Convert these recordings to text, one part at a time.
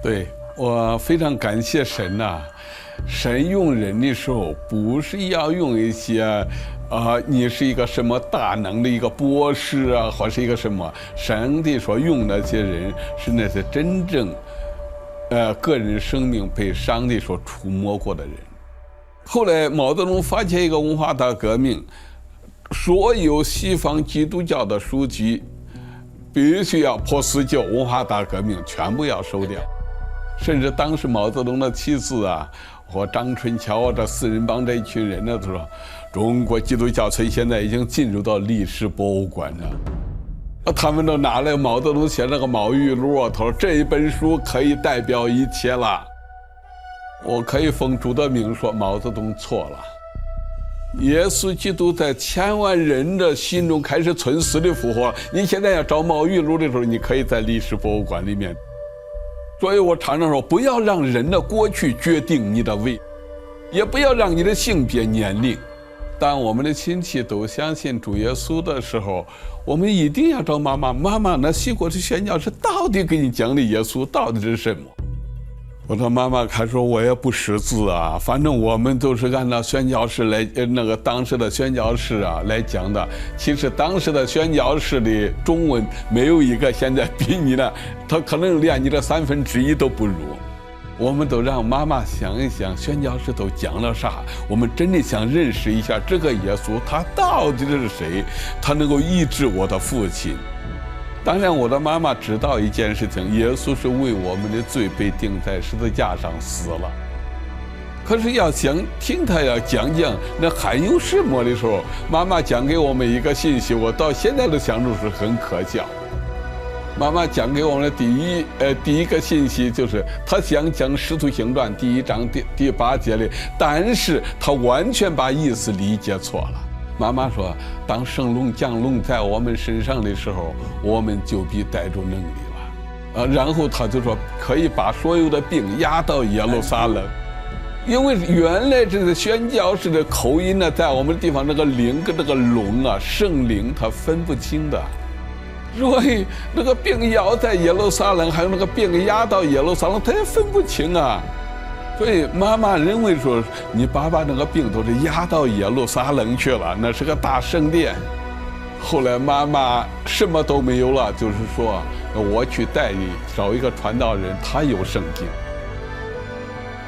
对，我非常感谢神呐、神用人的时候，不是要用一些，你是一个什么大能的一个博士啊，或是一个什么，上帝所用那些人是那些真正，个人生命被上帝所触摸过的人。后来毛泽东发起一个文化大革命，所有西方基督教的书籍必须要破四旧，文化大革命全部要收掉。甚至当时毛泽东的妻子啊，和张春桥这四人帮这一群人呢，都说中国基督教村现在已经进入到历史博物馆了。他们都拿来毛泽东写那个《毛语录》，他说这一本书可以代表一切了。我可以奉主的名说，毛泽东错了。耶稣基督在千万人的心中开始存死里复活。你现在要找《毛语录》的时候，你可以在历史博物馆里面。所以我常常说，不要让人的过去决定你的未，也不要让你的性别、年龄。当我们的亲戚都相信主耶稣的时候，我们一定要找妈妈。妈妈，那西国的宣教士到底给你讲的耶稣到底是什么？我的妈妈还说，我也不识字啊，反正我们都是按照宣教士来，那个当时的宣教士啊来讲的。其实当时的宣教士的中文没有一个现在比你的，他可能连你的1/3都不如。我们都让妈妈想一想，宣教士都讲了啥？我们真的想认识一下这个耶稣，他到底是谁？他能够医治我的父亲。当然，我的妈妈知道一件事情，耶稣是为我们的罪被钉在十字架上死了。可是要想听他要讲那还有什么的时候，妈妈讲给我们一个信息，我到现在都想着是很可笑。妈妈讲给我们的第一个信息就是，他想讲《使徒行传》第1章第8节里，但是他完全把意思理解错了。妈妈说，当圣灵降临在我们身上的时候，我们就必带着能力了。然后他就说，可以把所有的病压到耶路撒冷，因为原来这个宣教士的口音呢，在我们地方那个灵跟那个龙啊，圣灵他分不清的。所以那个病压在耶路撒冷，还有那个病压到耶路撒冷，他也分不清啊。所以妈妈认为说，你把那个病都是压到耶路撒冷去了，那是个大圣殿。后来妈妈什么都没有了，就是说我去代理找一个传道人，他有圣经。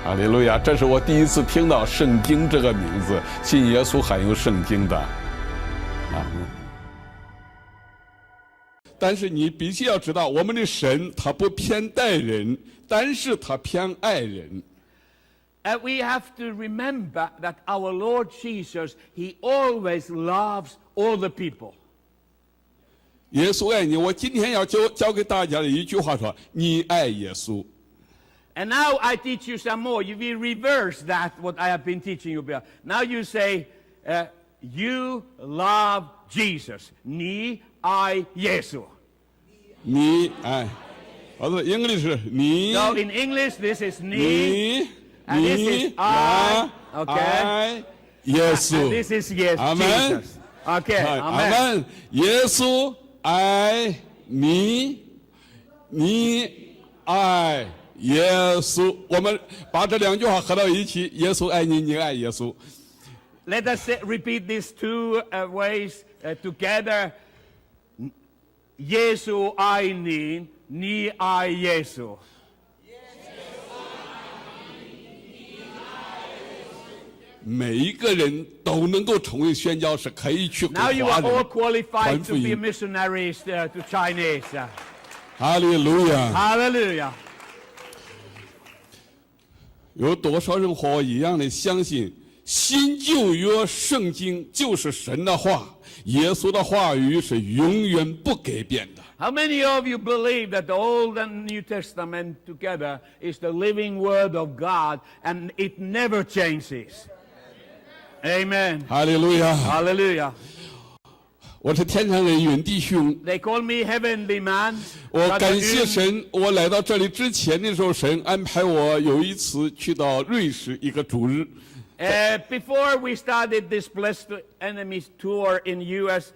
哈利路亚！这是我第一次听到圣经这个名字，信耶稣还有圣经的。但是你必须要知道，我们的神他不偏待人，但是他偏爱人。And we have to remember that our Lord Jesus, He always loves all the people. 耶稣爱你，我今天要教给大家的一句话说，你爱耶稣。And now I teach you some more. You will reverse that, what I have been teaching you about. Now you say, you love Jesus. 你爱耶稣。你爱。Also English 你。So in English, this is 你。And this is I, okay? 耶稣。And this is yes, Amen. Jesus. Okay, Amen. 耶稣爱你，你爱耶稣。我们把这两句话合到一起，耶稣爱你，你爱耶稣。Let us repeat these two ways together. 耶稣爱你，你爱耶稣。每一个人都能够成为宣教士，可以去给华人 Now you are all qualified 传 to 福 be 音。 missionaries to Chinese. 哈利路亚！ Hallelujah. 有多少人和我一样的相信，新旧约圣经就是神的话，耶稣的话语是永远不改变的。 How many of you believe that the Old and New Testament together is the living Word of God and it never changes? Amen. 哈利路亚！ Hallelujah. 我是天上人云弟兄。 They call me heavenly man. 我感谢神，我来到这里之前的时候，神安排我有一次去到瑞士一个主日。Before we started this Blessed Enemies tour in U.S.,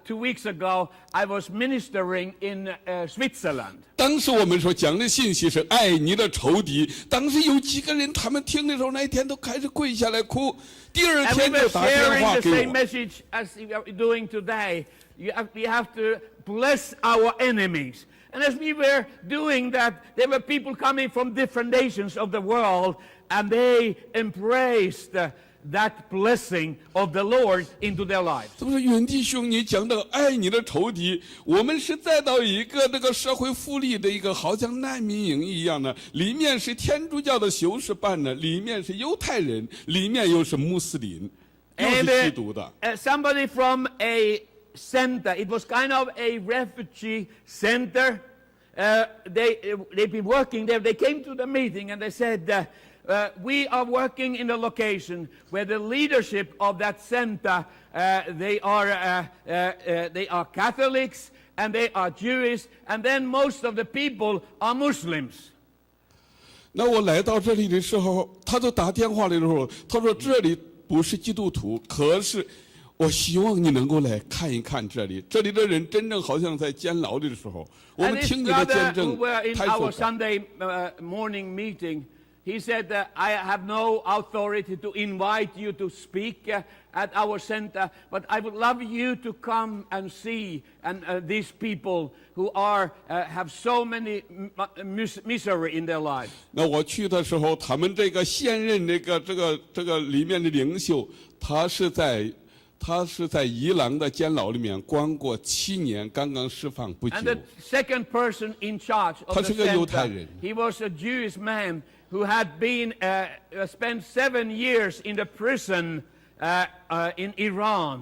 2 weeks ago, I was ministering in Switzerland. 当时我们所讲的信息是爱你的仇敌。当时有几个人，他们听的时候，那一天都开始跪下来哭。第二 And we 天 were 就打电 sharing 话 the 给 same 我。 message as we are doing today. We have to bless our enemies. And as we were doing that, there were people coming from different nations of the world, and they embraced that blessing of the Lord into their lives. 这不是远弟兄，你讲到爱你的仇敌，我们是再到一个这个社会福利的一个好像难民营一样的，里面是天主教的修士办的，里面是犹太人，里面又是穆斯林，又是 And 基督的。 somebody from a center, it was kind of a refugee center. They've been working there. They came to the meeting and they said, we are working in a location where the leadership of that center, they are Catholics and they are Jewish, and then most of the people are Muslims. 那我来到这里的时候，他就打电话来的时候，他说这里不是基督徒，可是我希望你能够来看一看这里，这里的人真正好像在监牢里的时候，我 And 们 this 听你的 brother 见 who 证 were in 太 our 受感。 Sunday morning meeting, he said, I have no authority to invite you to speak at our center, but I would love you to come and see these people who have so many misery in their lives. 那我去的时候，他们这个现任这个里面的领袖，他是在伊朗的监牢里面关过7年，刚刚释放不久 And。the second person in charge of 他 the 是个犹太 center, 人。 he was a Jewish man who had been spent 7 years in the prison in Iran.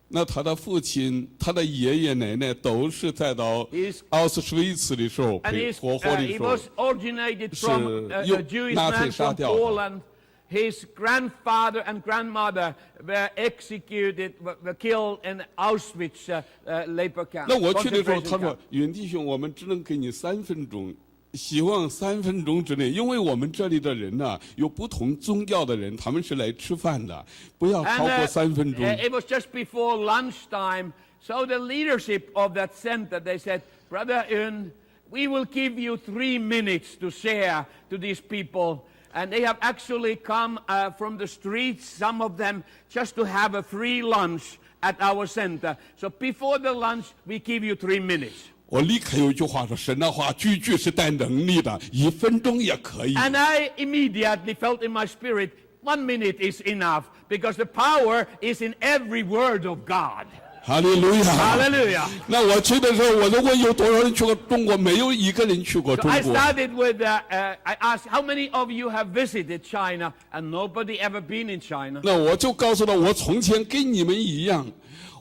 那他的父亲、他的爷爷奶奶都是在到 He's- 奥斯威茨的时候 And 被活活的 he 时候 was，originated from a 是 Jewish 纳粹 man 杀 from 掉的。 Poland. His grandfather and grandmother were executed, were killed in Auschwitz labor camp. 那我去的时候， concentration 他说 camp.：“ 云弟兄，我们只能给你3分钟，希望3分钟之内，因为我们这里的人呐、有不同宗教的人，他们是来吃饭的，不要超 And 过3分钟。 it was just before lunchtime. So the leadership of that center, they said, Brother Yun, we will give you 3 minutes to share to these people. And they have actually come from the streets, some of them, just to have a free lunch at our center. So before the lunch, we give you 3 minutes. 我立刻有一句话说：神的话句句是带能力的，1分钟也可以。 And I immediately felt in my spirit, 1 minute is enough, because the power is in every word of God. 哈利路亚！ Hallelujah. 那我去的时候，我就问有多少人去过中国？没有一个人去过 So 中 I 国。 started with, I asked, how many of you have visited China? And nobody ever been in China. 那我就告诉他，我从前跟你们一样，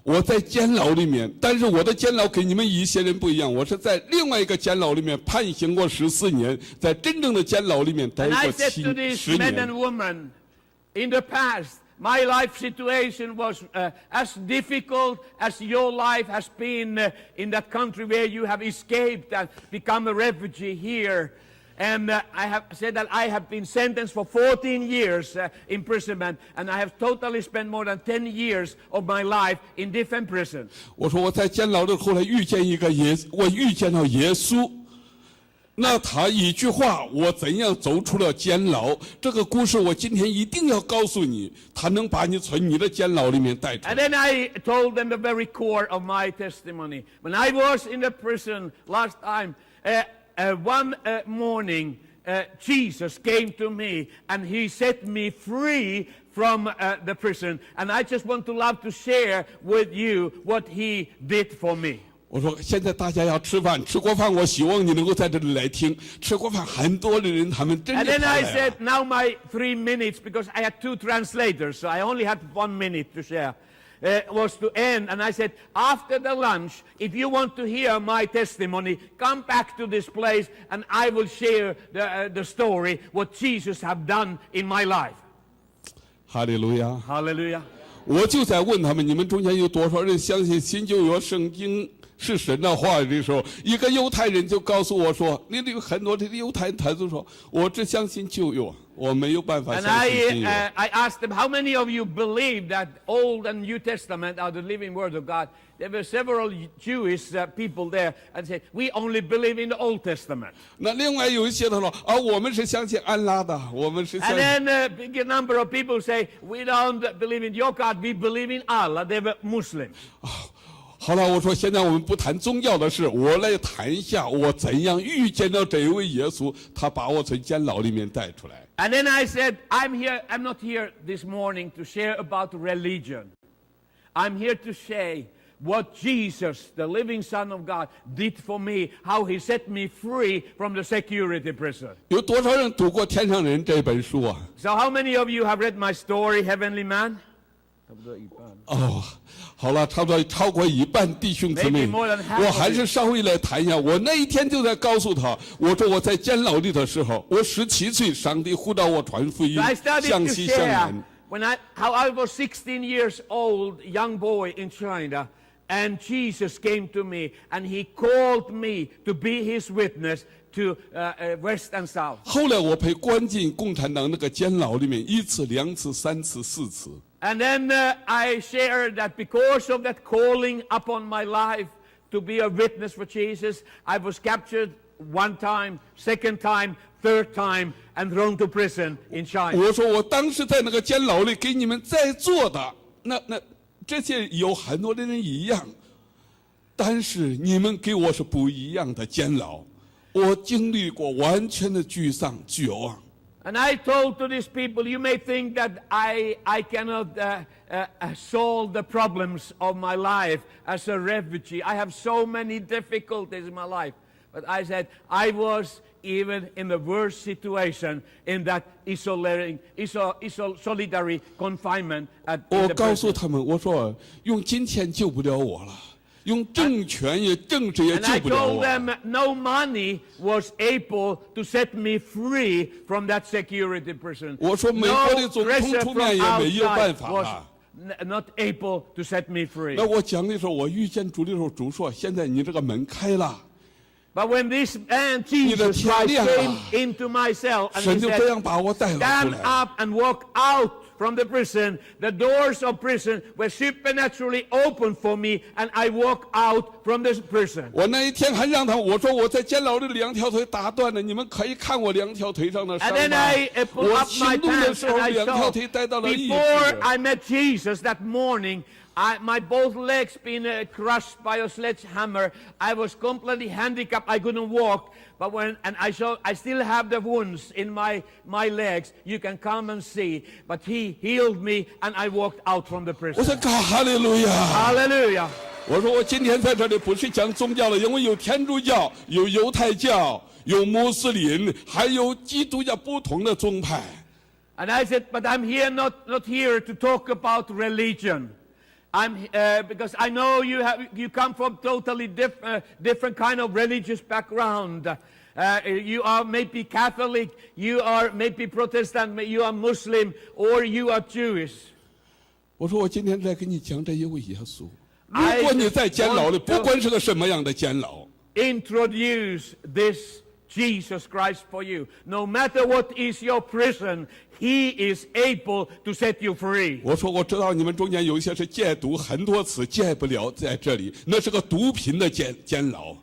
我在监牢里面，但是我的监牢跟你们一些人不一样，我是在另外一个监牢里面判刑过14年，在真正的监牢里面待 And 过 I said to 10 these men 年 and。women, in the past, my life situation was as difficult as your life has been in that country where you have escaped and become a refugee here. And I have said that I have been sentenced for 14 years imprisonment, and I have totally spent more than 10 years of my life in different prisons. 我说我在监牢里后来遇见一个我遇见了耶稣。那他一句话，我怎样走出了监牢？这个故事我今天一定要告诉你，他能把你从你的监牢里面带出 And 来。 then I told them the very core of my testimony. When I was in the prison last time, one morning, Jesus came to me and he set me free from the prison. And I just want to love to share with you what he did for me. 我说现在大家要吃饭，吃过饭，我希望你能够在这里来听。吃过饭，很多的人他们真 And 的 then 跑 I 来 said, 了。 now my 3 minutes, because I had 2 translators, so I only had 1 minute to share, was to end. And I said, after the lunch, if you want to hear my testimony, come back to this place and I will share the story, what Jesus have done in my life. 哈利路亚！ Hallelujah. 我就在问他们，你们中间有多少人相信新旧约圣经是神的话语的时候，一个犹太人就告诉我说，你有很多的犹太人，他就说，我只相信旧约。我没有办法 And 相信新约。 I asked them, how many of you believe that Old and New Testament are the living Word of God? There were several Jewish people there and said, we only believe in the Old Testament. 那另外有一些他说啊，我们是相信安拉的，我们是相 And 信。 then a big number of people say, we don't believe in your God, we believe in Allah. They were Muslims. 好了，我说现在我们不谈宗教的事，我来谈一下我怎样遇见到这一位耶稣，他把我从监牢里面带出来。 And then I said, I'm not here this morning to share about religion. I'm here to say what Jesus, the living Son of God, did for me, how he set me free from the security prison. 有多少人读过《天上人》这本书啊？ So how many of you have read my story, Heavenly Man? 哦，好了，差不多超过一半弟兄姊妹， Maybe more than half 我还是稍微来谈一下。我那一天就在告诉他，我说我在监牢里的时候，我17岁，上帝呼召我传福音 So I，started 向 to 西向 share 南。 how I was 16 years old, young boy in China, and Jesus came to me, and he called me to be his witness to West and South. 后来我被关进共产党那个监牢里面，1次、2次、3次、4次。 And then I shared that because of that calling upon my life to be a witness for Jesus, I was captured one time, second time, third time, and thrown to prison in China. 我说我当时在那个监牢里给你们在座的，那这些有很多的人一样，但是你们给我是不一样的监牢，我经历过完全的沮丧、绝望。 And I told to these people, you may think that I cannot solve the problems of my life as a refugee. I have so many difficulties in my life. But I said, I was even in the worst situation in that solitary confinement at 我 the 告诉 prison. 他们，我说用金钱救不了我了，用政权也政治也 And 救 I 不了 told 我。 them no money was able to set me free from that security prison. 我说美国的总统 pressure 出 from 面也没有办 outside 法 was 了。 not able to set me free. 那我讲的时候，我遇见主的时候，主说：“现在你这个门开了。” But when this man 你的 Jesus 天 Christ 亮 came 了， into my cell and 神 he 就这 said, 样把我带了出 stand 来。 up and walk out from the prison, the doors of prison were supernaturally opened for me and I walked out from this prison. 我那一天还让他，我说我在监牢里2条腿打断了，你们可以看我2条腿上的伤 And then 疤 I。put 我 up 行 my 动的 pants 时候 and I 2条 saw, 腿带到了1 before I met Jesus that morning, my both legs been crushed by a sledgehammer. I was completely handicapped. I couldn't walk. But I still have the wounds in my legs. You can come and see. But he healed me and I walked out from the 我 prison. 说哈利路亚！ Hallelujah. 我说我今天在这里不是讲宗教了，因为有天主教、有犹太教、有穆斯林，还有基督教不同的宗派。 And I said, but I'm here not here to talk about religion. Because I know you come from totally different kind of religious background. You are maybe Catholic, you are maybe Protestant, you are Muslim, or you are Jewish. 我说我今天在跟你讲这一位耶稣。 I 如果你在监牢里， want to 不管是个什么样的监牢， introduce this Jesus Christ for you. No matter what is your prison, He is able to set you free. 我说我知道你们中间有一些是戒毒很多次戒不了，在这里那是个毒品的监牢。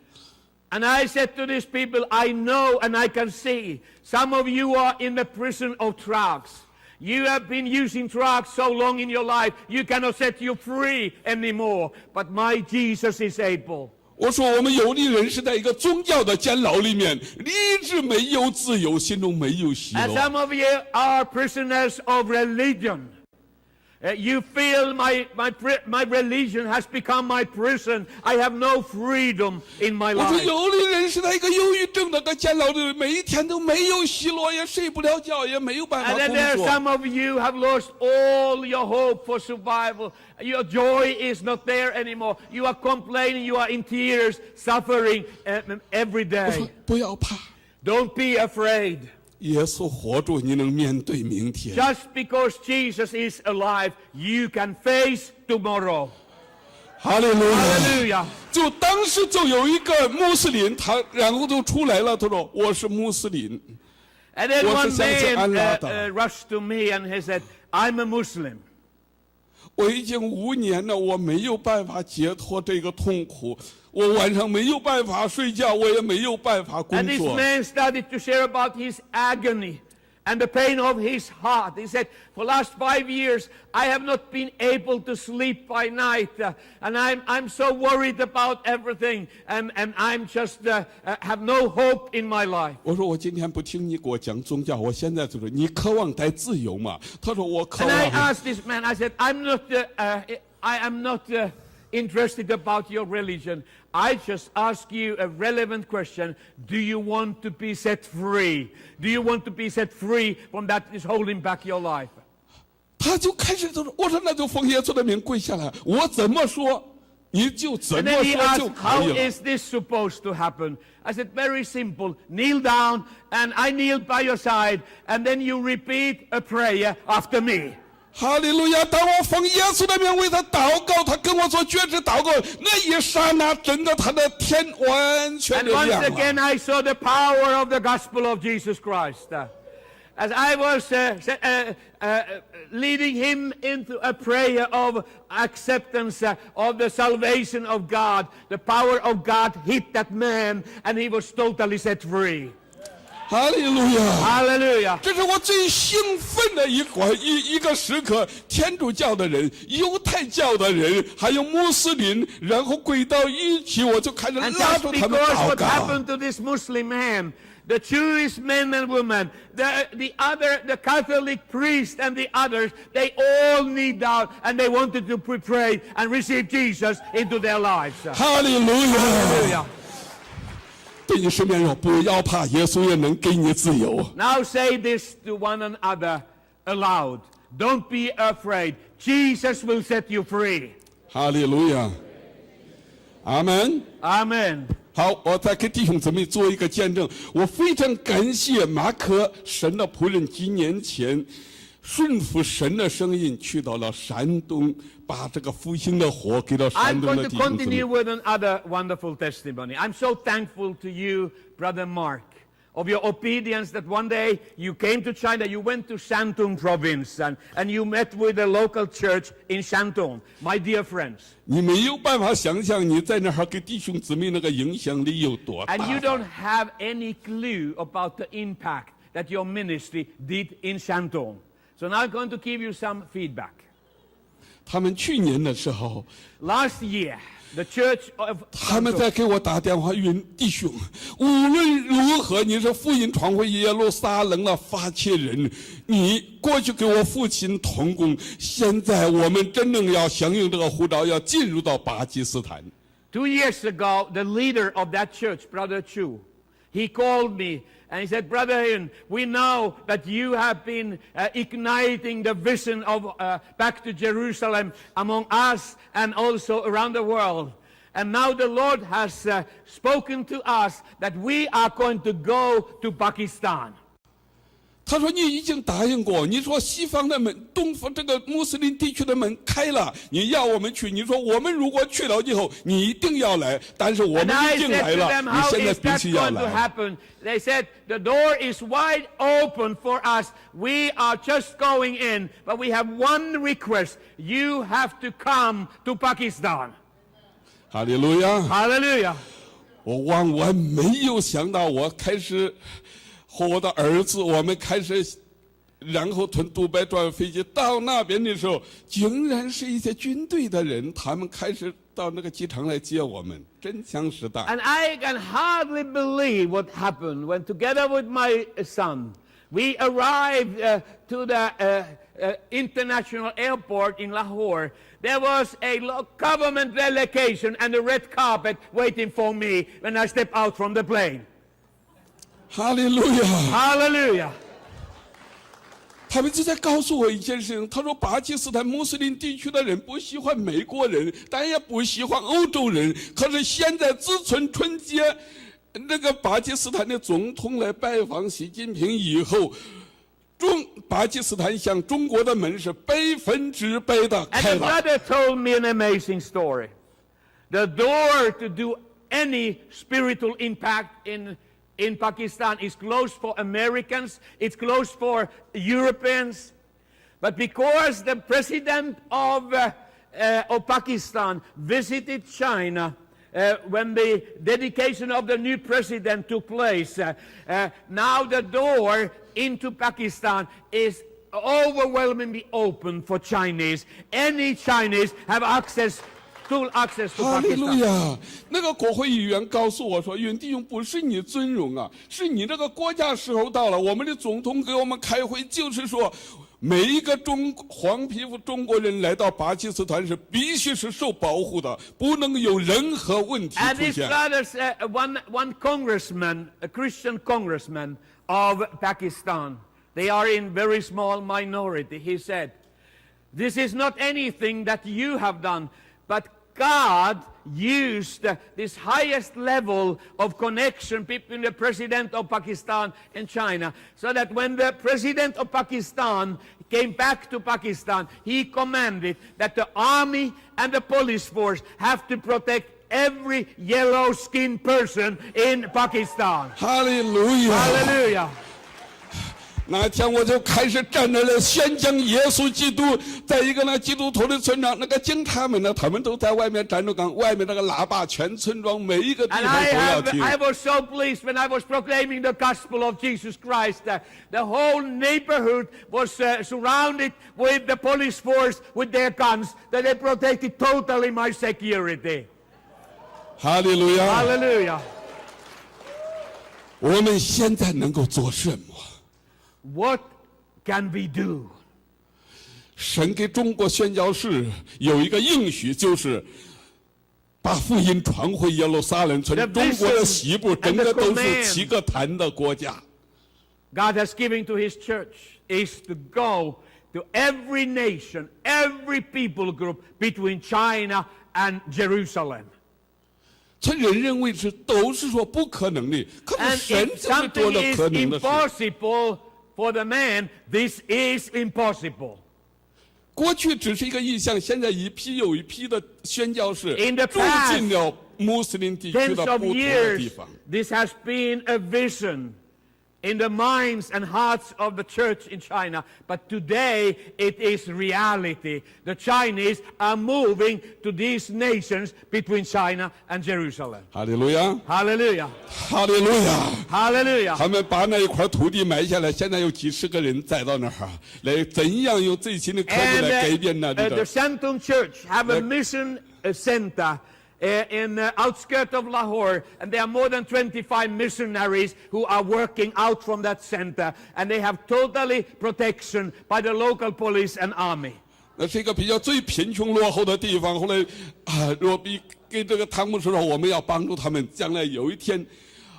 And I said to these people, I know and I can see some of you are in the prison of drugs. You have been using drugs so long in your life, you cannot set you free anymore. But my Jesus is able. 我说我们有的人是在一个宗教的监牢里面，一直没有自由，心中没有喜 And 乐。 some of you are prisoners of religion. You feel my religion has become my prison. I have no freedom in my 我说 life. 有的人是在一个忧郁症的个监牢里，每一天都没有喜乐，也睡不了觉，也没有办法 And then 工 there are 作。 some of you have lost all your hope for survival. Your joy is not there anymore. You are complaining. You are in tears, suffering every 我说 day. 不要怕， Don't be afraid. 耶稣活着，你能面对明天。 Just because Jesus is alive, you can face tomorrow. 哈利路亚！ Hallelujah. 就当时就有一个穆斯林，他然后就出来了，他说我是穆斯林。And then 我 one 是相信安 man 拉的。 rushed to me and he said, I'm a Muslim. 我已经5年了，我没有办法解脱这个痛苦，我晚上没有办法睡觉，我也没有办法工 And this 作。 man started to share about his agony and the pain of his heart. He said, for last 5 years, I have not been able to sleep by night. And I'm so worried about everything. And I'm just have no hope in my life. 我说我今天不听你给我讲宗教，我现在就是你渴望得自由嘛？他说我渴 And I 望。 asked this man, I said, I am not interested about your religion. I just ask you a relevant question. Do you want to be set free? Do you want to be set free from that is holding back your life? 他就开始就说，我说那就奉耶稣的名跪下来，我怎么说你就怎 And 么 then he 说就 asked, 可 how 以了。 is this supposed to happen? I said, very simple. Kneel down, and I kneel by your side, and then you repeat a prayer after me. 哈利路亚！当我奉耶稣的名为他祷告，他跟我做决志祷告，那一刹那，整个他的天完全 And 的 once 亮 again, 了。 I saw the power of the gospel of Jesus Christ. As I was leading him into a prayer of acceptance of the salvation of God, the power of God hit that man, and he was totally set free. 哈利路亚！ Hallelujah. 这是我最兴奋的一个时刻。天主教的人、犹太教的人，还有穆斯林，然后跪到一起，我就开始 And 拉 just 住他们 because 祷 what 告。 happened to this Muslim man, the Jewish men and women, the Catholic priest and the others, they all kneeled down and they wanted to pray and receive Jesus into their lives. 哈利路亚！ Hallelujah. 对你身边说，不要怕，耶稣也能给你自由。 Now say this to one another aloud. Don't be afraid. Jesus will set you free. 哈利路亚！阿门。 Amen. 好，我再给弟兄姊妹做一个见证。我非常感谢马可神的仆人，几年前顺服神的声音，去到了山东，把这个复兴的火给到 I'm 山东 going 的 to 弟兄姊妹 continue。with another wonderful testimony. I'm so thankful to you, Brother Mark, of your obedience that one day you came to China, you went to Shantung province, and you met with the local church in Shantung. My dear friends. 你没有办法想象你在那儿给弟兄姊妹那个影响力有多大。 And you don't have any clue about the impact that your ministry did in Shantung. So now I'm going to give you some feedback. 他们去年的时候， Last year, the church of 他们 Shantung, 在给我打电话，云弟兄，无论如何，你是福音传回耶路撒冷的发起人，你过去给我父亲同工，现在我们真正要响应这个呼召，要进入到巴基斯坦。 2 years ago, the leader of that church, Brother Chu, he called me and he said, Brother Hyun, we know that you have been igniting the vision of back to Jerusalem among us and also around the world. And now the Lord has spoken to us that we are going to go to Pakistan. 他说：“你已经答应过，你说西方的门、东方这个穆斯林地区的门开了，你要我们去。你说我们如果去了以后，你一定要来。但是我们 And I 已经 said 来 to 了， them, 你 how 现在 is 必 that 须要 going to 来。” happen? They said, the door is wide open for us. We are just going in, but we have one request. You have to come to Pakistan. 哈利路亚！ Hallelujah. 我万万没有想到，我开始和我的儿子，我们开始，然后从杜拜转飞机到那边的时候，竟然是一些军队的人，他们开始到那个机场来接我们，真枪实弹。 And I can hardly believe what happened when, together with my son, we arrived to the international airport in Lahore. There was a government delegation and a red carpet waiting for me when I stepped out from the plane. 哈利路亚！ Hallelujah. 他们就在告诉我一件事情，他说巴基斯坦穆斯林地区的人不喜欢美国人，但也不喜欢欧洲人。可是现在自从春节那个巴基斯坦的总统来拜访习近平以后，巴基斯坦向中国的门是100%的 And 开 the 了。 brother told me an amazing story. The door to do any spiritual impact in in Pakistan is closed for Americans, it's closed for Europeans. But because the president of Pakistan visited China when the dedication of the new president took place, now the door into Pakistan is overwhelmingly open for Chinese. Any Chinese have full access to 哈利路 Pakistan. 亚！那个国会议员告诉我说：“云弟兄，不是你尊荣啊，是你这个国家时候到了。我们的总统给我们开会，就是说，每一个黄皮肤中国人来到巴基斯坦是必须是受保护的，不能有任何问题 And 出 his 现。” brothers, one congressman, a Christian congressman of Pakistan, they are in very small minority. He said, "This is not anything that you have done, but God used this highest level of connection between the president of Pakistan and China, so that when the president of Pakistan came back to Pakistan, he commanded that the army and the police force have to protect every yellow-skinned person in Pakistan." 哈利路亚！ Hallelujah. 那天我就开始站在那宣讲耶稣基督，在一个那基督徒的村庄，那个警察们呢，他们都在外面站着岗，外面那个喇叭全村庄每一个地 And 方都要听。 I was so pleased when I was proclaiming the gospel of Jesus Christ. The whole neighborhood was surrounded with the police force with their guns, that they protected totally my security. 哈利路亚！ Hallelujah. 我们现在能够做什么？ What can we do? 神给中国宣教士有一个应许，就是把福音传回耶路撒冷村。 The 中国的 vision 西部 and 整个 the 都是 command 7个坛的国家。 God has given to His church is to go to every nation, every people group between China and Jerusalem. 这人认为都是说不可能的，可是 And 神 if 就是做 something 了 is 可能的事。 impossible for the man, this is impossible. 过去只是一个意象，现在一批又一批的宣教士 In the 住 past, 进了穆斯林地区 Tens 的 of 不同的地 years, 方。 this has been a vision in the minds and hearts of the church in China. But today, it is reality. The Chinese are moving to these nations between China and Jerusalem. 哈利路亚， Hallelujah. 哈利路亚！ Hallelujah. 他们把那一块土地买下来，现在有几十个人栽到那儿，来怎样用最新的科技 And 来改变那里 the 的。 Shantung Church have a Like- mission center in the outskirts of Lahore, and there are more than 25 missionaries who are working out from that center, and they have totally protection by the local police and army. 那是一个比较最贫穷落后的地方。后来啊，若比给这个汤姆说，我们要帮助他们，将来有一天，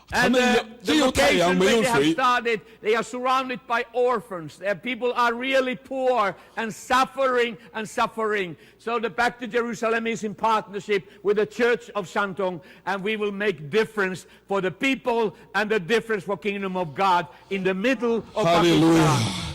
他 And 们有 the 只有太阳 location 没 where 有 they have 水。 started, they are surrounded by orphans. Their people are really poor and suffering and suffering. So the Back to Jerusalem is in partnership with the Church of Shantung, and we will make difference for the people and the difference for Kingdom of God in the middle of 哈利路亚！ Pakistan.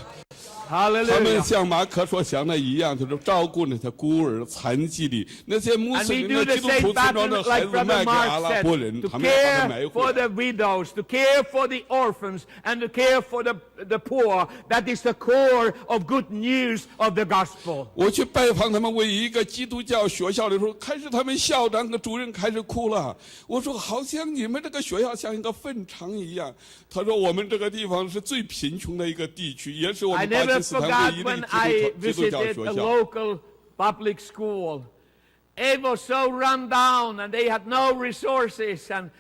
他们 Hallelujah. 像马可所想的一样，就是照顾那些孤儿、残疾的那些穆 And 斯 we 林 do 的 the 基督 same 徒村庄 pattern 的孩 like 子 Brother 卖给阿 Mark 拉 said, 伯人， to 他们要把它 care 买 for 回来。 the widows, to care for the orphans, and to care for the poor. That is the core of good news of the gospel. 我去拜访他们为一个基督教学校的时候，开始他们校长和主任开始哭了。我说好像你们这个学校像一个坟场一样。他说我们这个地方是最贫穷的一个地区，也是我 I 们巴 never 基斯坦 forgot 唯一 when 的 I 基督教 visited 学 a 校。 local public school. It was so run down, and they had no resources, and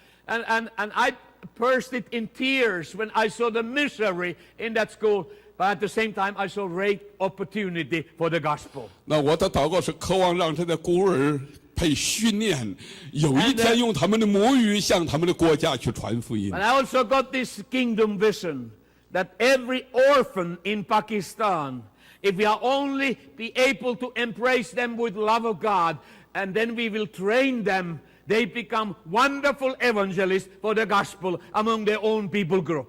I burst it in tears when I saw the misery in that school. But at the same time, I saw great opportunity for the gospel. 那我的祷告是渴望让这些孤儿被训练，有一天用他们的母语向他们的国家去传福音。 But I also got this kingdom vision that every orphan in Pakistan, if we are only be able to embrace them with love of God, and then we will train them, they become wonderful evangelists for the gospel among their own people group.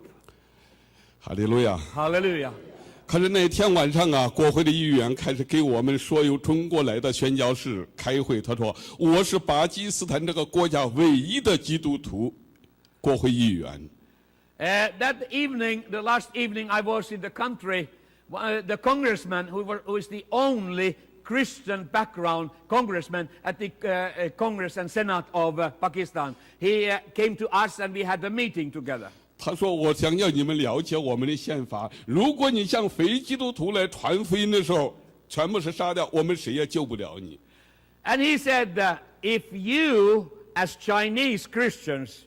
哈利路亚！ Hallelujah. 可是那天晚上啊，国会的议员开始给我们所有中国来的宣教士开会。他说：“我是巴基斯坦这个国家唯一的基督徒国会议员。That evening, the last evening I was in the country, the congressman who is the only Christian background congressman at the Congress and Senate of Pakistan, he came to us and we had a meeting together. 他说：“我想要你们了解我们的宪法。如果你向非基督徒来传福音的时候，全部是杀掉，我们谁也救不了你。” And he said, if you, as Chinese Christians,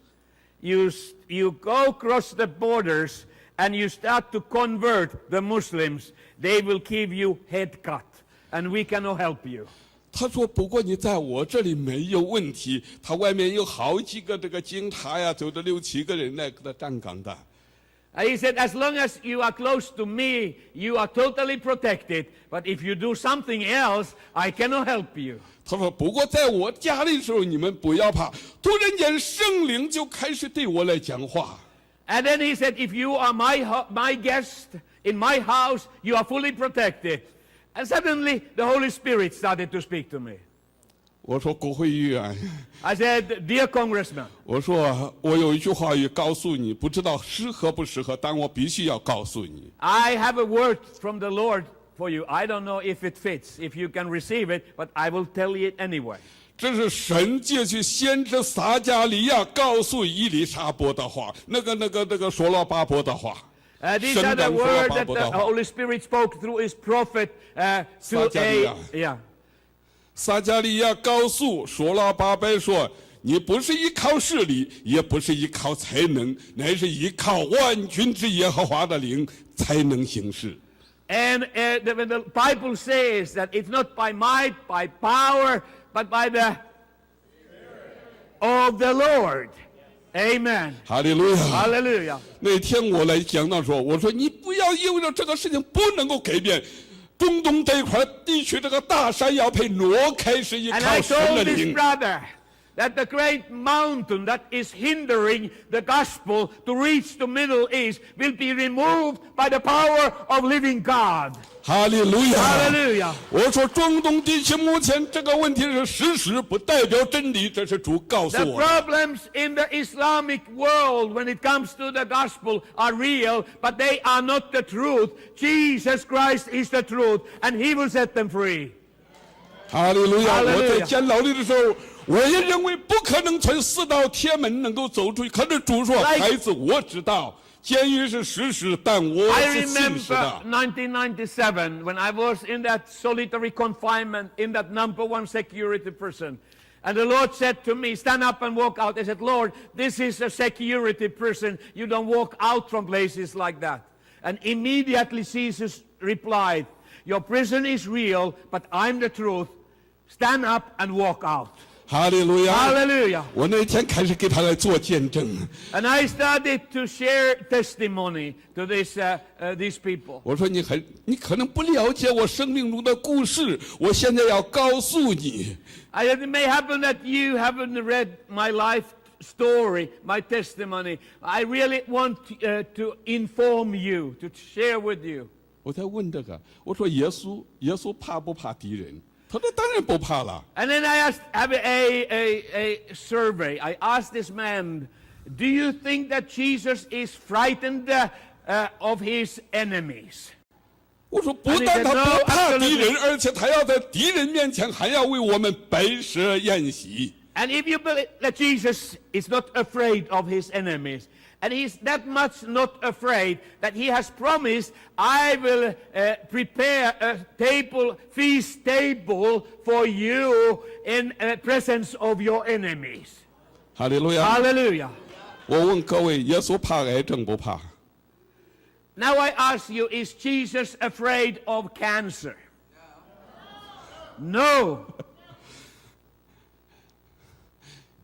you go across the borders and you start to convert the Muslims, they will give you head cut, and we cannot help you. 他说：“不过你在我这里没有问题。他外面有好几个这个警察呀，走着6、7个人来给他站岗的。” He said, as long as you are close to me, you are totally protected. But if you do something else, I cannot help you. 他说：“不过在我家里的时候，你们不要怕。突然间，圣灵就开始对我来讲话。” And then he said, if you are my guest in my house, you are fully protected. And suddenly, the Holy Spirit started to speak to me. 我说：“国会议员。” I said, dear congressman. 我说：“我有一句话要告诉你，不知道适合不适合，但我必须要告诉你。” I have a word from the Lord for you. I don't know if it fits, if you can receive it, but I will tell you it anyway. 这是神借去先知撒迦利亚告诉伊丽莎伯的话，那个所罗巴伯的话。These are the words that the Holy Spirit spoke through His prophet to a 撒迦利亚告诉所罗巴伯说：“你不是依靠势力，也不是依靠才能，乃是依靠万军之耶和华的灵才能行事。” And the Bible says that it's not by might, by power, but by the of the Lord. Amen. 哈利路亚。 Hallelujah. 那天我来讲到说，我说你不要因为这个事情不能够改变。中东这一块地区，这个大山要被挪开，是依 And 靠 I 神 told 的 this 灵。 brother that the great mountain that is hindering the gospel to reach the Middle East will be removed by the power of living God. 哈利路亚！ Hallelujah. 我说中东地区目前这个问题是事实，不代表真理，这是主告诉 The 我的。 problems in the Islamic world when it comes to the gospel are real, but they are not the truth. Jesus Christ is the truth, and He will set them free. 哈利路亚！ Hallelujah. 我在监牢里的时候，我也认为不可能从4道铁门能够走出去。可是主说：“ Like- 孩子，我知道监狱是事实，但我 I 是信实 remember 的。” 1997 when I was in that solitary confinement in that number 1 security prison. And the Lord said to me, stand up and walk out. I said, Lord, this is a security prison. You don't walk out from places like that. And immediately Jesus replied, your prison is real, but I'm the truth. Stand up and walk out. 哈利路亚！ Hallelujah. 我那天开始给他来做见证。 And I started to share testimony to these people. 我说你可能不了解我生命中的故事，我现在要告诉你。 It may happen that you haven't read my life story, my testimony. I really want to inform you, to share with you. 我在问这个，我说耶稣怕不怕敌人？他说当然不怕了。 And then I have a survey. I asked this man, do you think that Jesus is frightened of his enemies? 我说不但他不怕敌人，而且他要在敌人面前还要为我们摆设宴席。 And if you believe that Jesus is not afraid of his enemies, and he's that much not afraid that he has promised, I will prepare a feast table for you in presence of your enemies. 哈利路亚！ Hallelujah. 我问各位，耶稣怕癌症不怕？ Now I ask you, is Jesus afraid of cancer? No.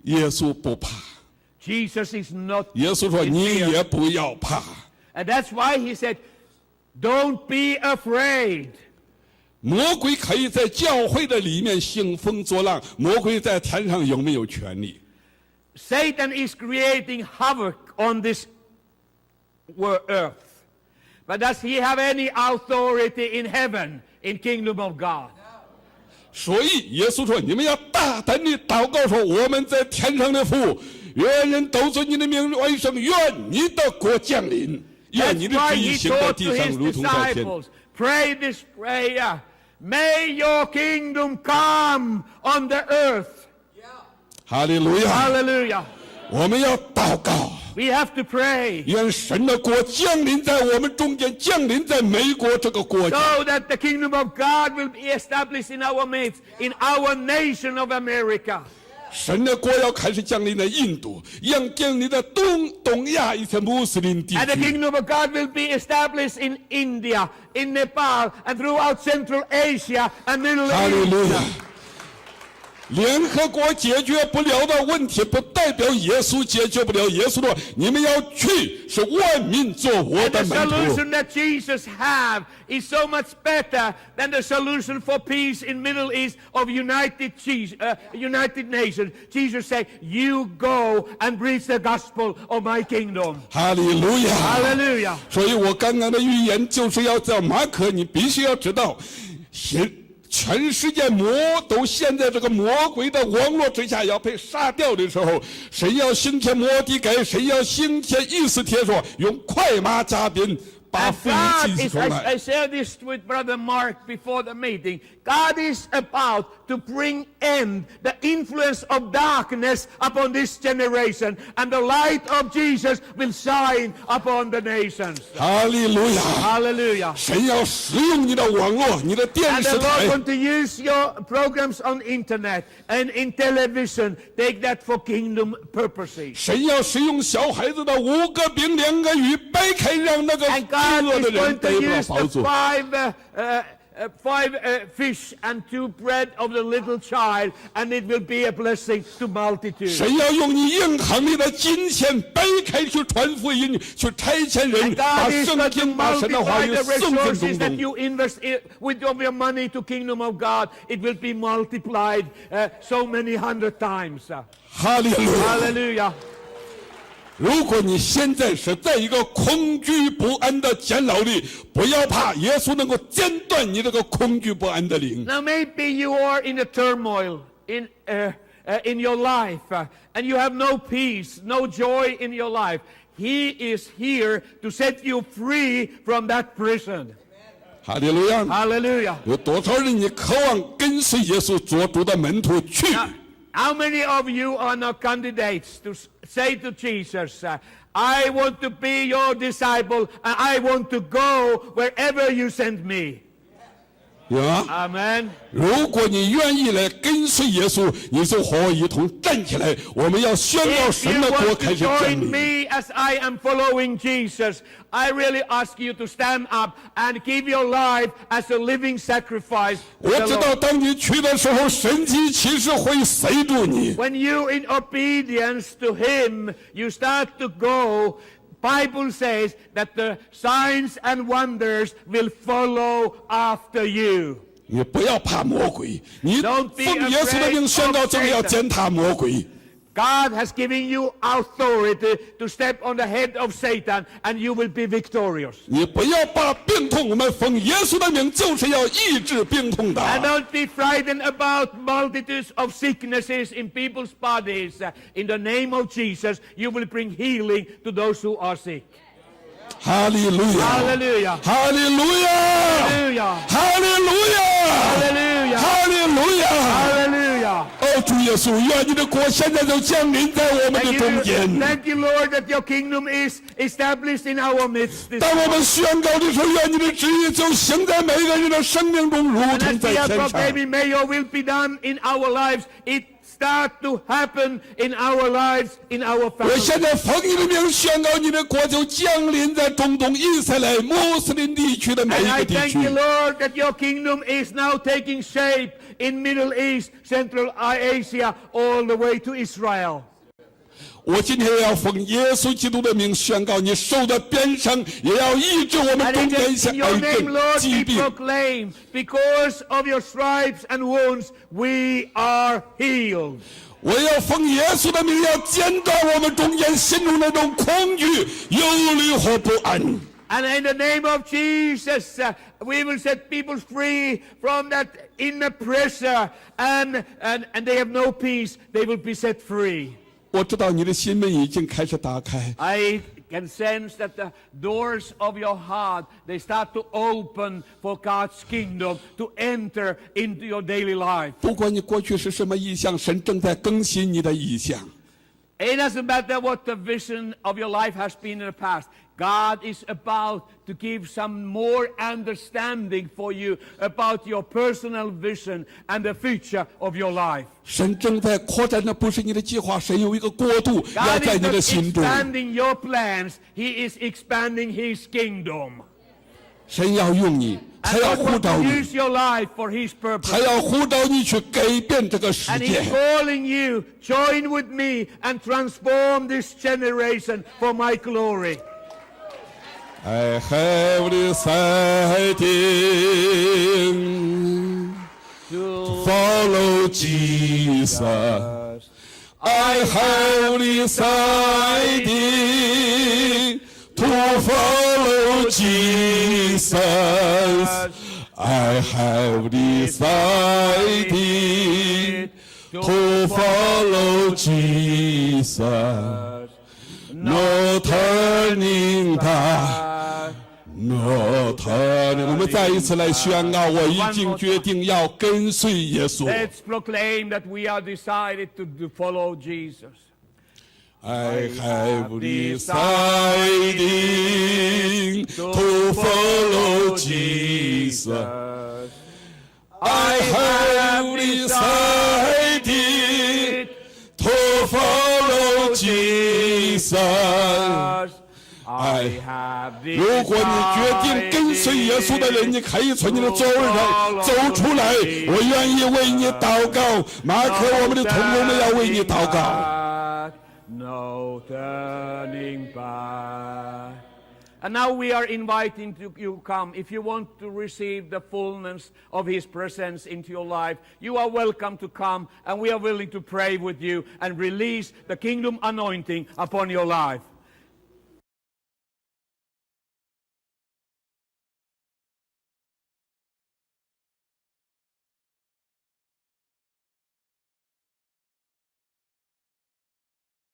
耶稣不怕。 Jesus is not. 耶稣说：“你也不要怕。” And that's why he said, don't be afraid. 魔鬼可以在教会的里面兴风作浪，魔鬼在天上有没有权利？ Satan is creating havoc on this earth. But does he have any authority in heaven, in kingdom of God? 所以耶稣说：“你们要大胆地祷告，说我们在天上的父，愿人都尊你的名为圣，愿你的国降临，愿 That's 你的 why 旨意 he 行在 taught 地 to 上， his 如同在天。 disciples, pray this prayer. May your kingdom come on the earth. 哈利路亚！ Hallelujah. 我们要祷告， We have to pray 愿神的国降临在我们中间，降临在美国这个国家。 so that the kingdom of God will be established in our midst, in our nation of America. 神的国要开始降临在印度，要降临在东亚一些穆斯林地 And the 区。 kingdom of God will be established in India, in Nepal, and throughout Central Asia and Middle 哈利 East. 路亚！联合国解决不了的问题，不代表耶稣解决不了。耶稣说：“你们要去，是万民做我 And 的 the 门徒。” solution that Jesus have is so much better than the solution for peace in Middle East of United Nations. Jesus said, "You go and preach the gospel of my kingdom." 哈利路亚！ Hallelujah. 所以我刚刚的预言就是要叫马可，你必须要知道，全世界都陷在这个魔鬼的网络之下，要被杀掉的时候，神要兴起摩底改，神要兴起以斯帖说，用快马加鞭把 And 福音 God 寄 is, 出 I 来。 shared this with Brother Mark before the meeting. God is about to bring end the influence of darkness upon this generation, and the light of Jesus will shine upon the nations. 哈利路亚！ Hallelujah. 神要使用你的网络、你的电 And 视 the Lord 台， want to use your programs on internet and in television. Take that for kingdom purposes. 神要使用小孩子的5个饼2个鱼，掰开让那个 And 饥 God 饿的 is 人 going 得 to 不到 use 饱 the 足。 five fish and 2 bread of the little child, and it will be a blessing to multitudes. 神要用你银行里的金钱掰开去传福音，去差遣人， And 把 God is 圣 going to 经、把神的话 multiply 语 the 送进 resources 中 that 东。 you invest with your money to kingdom of God. It will be multiplied so many 100 times. 哈利路亚！ Hallelujah. 如果你现在是在一个恐惧不安的监牢里，不要怕，耶稣能够剪断你这个恐惧不安的灵。 Now maybe you are in a turmoil in your life, and you have no peace, no joy in your life. He is here to set you free from that prison. 哈利路亚！ Hallelujah. 有多少人你渴望跟随耶稣做主的门徒去？ How many of you are now candidates to say to Jesus, I want to be your disciple and I want to go wherever you send me? 有啊。 Amen. 如果你愿意来跟随耶稣，你就和我一同站起来。我们要宣告 If 神 you 的国 want 开 to 始降 join 临。 me as I am following Jesus, I really ask you to stand up and give your life as a living sacrifice. to 我 the 知 Lord. 道，当你去的时候，神迹奇事会塞住你。 When you, in obedience to Him, you start to go, Bible says that the signs and wonders will follow after you. 你不要怕魔鬼，你 Don't be 奉耶稣的名宣告，这个要践踏魔鬼。 God has given you authority to step on the head of Satan, and you will be victorious. 你不要怕病痛，我们奉耶稣的名就是要医治病痛的。 And don't be frightened about multitudes of sicknesses in people's bodies. In the name of Jesus, you will bring healing to those who are sick. 哈利路亚！ Hallelujah. 哈利路亚！ Hallelujah. 哈利路亚！ Hallelujah. 哈利路亚！ Hallelujah. 哦，主耶稣，愿你的国现在就降临在我们的 Thank 中 you, 间。 thank you, Lord, that your kingdom is established in our midst. This 当我 morning. 们宣告的时候，愿你的旨意就行在每个人的生命中，如 And 同 as 在 we are 天上。 proclaiming, may your will be done in our lives. It start to happen in our lives, in our 我 families. 现在奉你的名宣告，你的国就降临在中东以色列穆斯林地区的每 And 一 I 个地 thank 区 you, Lord, that your kingdom is now taking shape in Middle East, Central Asia, all the way to Israel. 我今天要奉耶稣基督的名宣告，你受的鞭伤也要医治我们 And 中 in, 间一些 in your 癌 name, 症、 Lord, 疾 we 病。 proclaim, because of your stripes and wounds, we are healed. 我要奉耶稣的名，要剪断我们中间心中那种恐惧、忧虑和不安。 And in the name of Jesus, we will set people free from that inner pressure, and they have no peace. They will be set free. 我知道你的心门已经开始打开。 I can sense that the doors of your heart, they start to open for God's kingdom to enter into your daily life. 不管你过去是什么意向，神正在更新你的意向。 It doesn't matter what the vision of your life has been in the past. God is about to give some more understanding for you about your personal vision and the future of your life. 神正在扩展的不是你的计划，神有一个国度要 God 在 is 你的 not 心中。 expanding your plans. He is expanding His kingdom. 神要用你，他 And 要 God 呼 wants 召 to 你， use your life for His 他 purpose. 要呼召你去改变这个世 And 界 He's。calling you, join with me and transform this generation for my glory. I have decided to follow Jesus. I have decided to follow Jesus. I have decided to follow Jesus. No turning back, no turning. 我们再一次来宣告，我已经决定要跟随耶稣。 Let's proclaim that we are decided to follow Jesus. I have decided to follow Jesus. I have decided to follow Jesus. I have 如果你决定跟随耶稣的人，你可以从你的座位上走出来。我愿意为你祷告。马可，我们的同工们要为你祷告。 No turning back. And now we are inviting you to come. If you want to receive the fullness of His presence into your life, you are welcome to come, and we are willing to pray with you and release the kingdom anointing upon your life.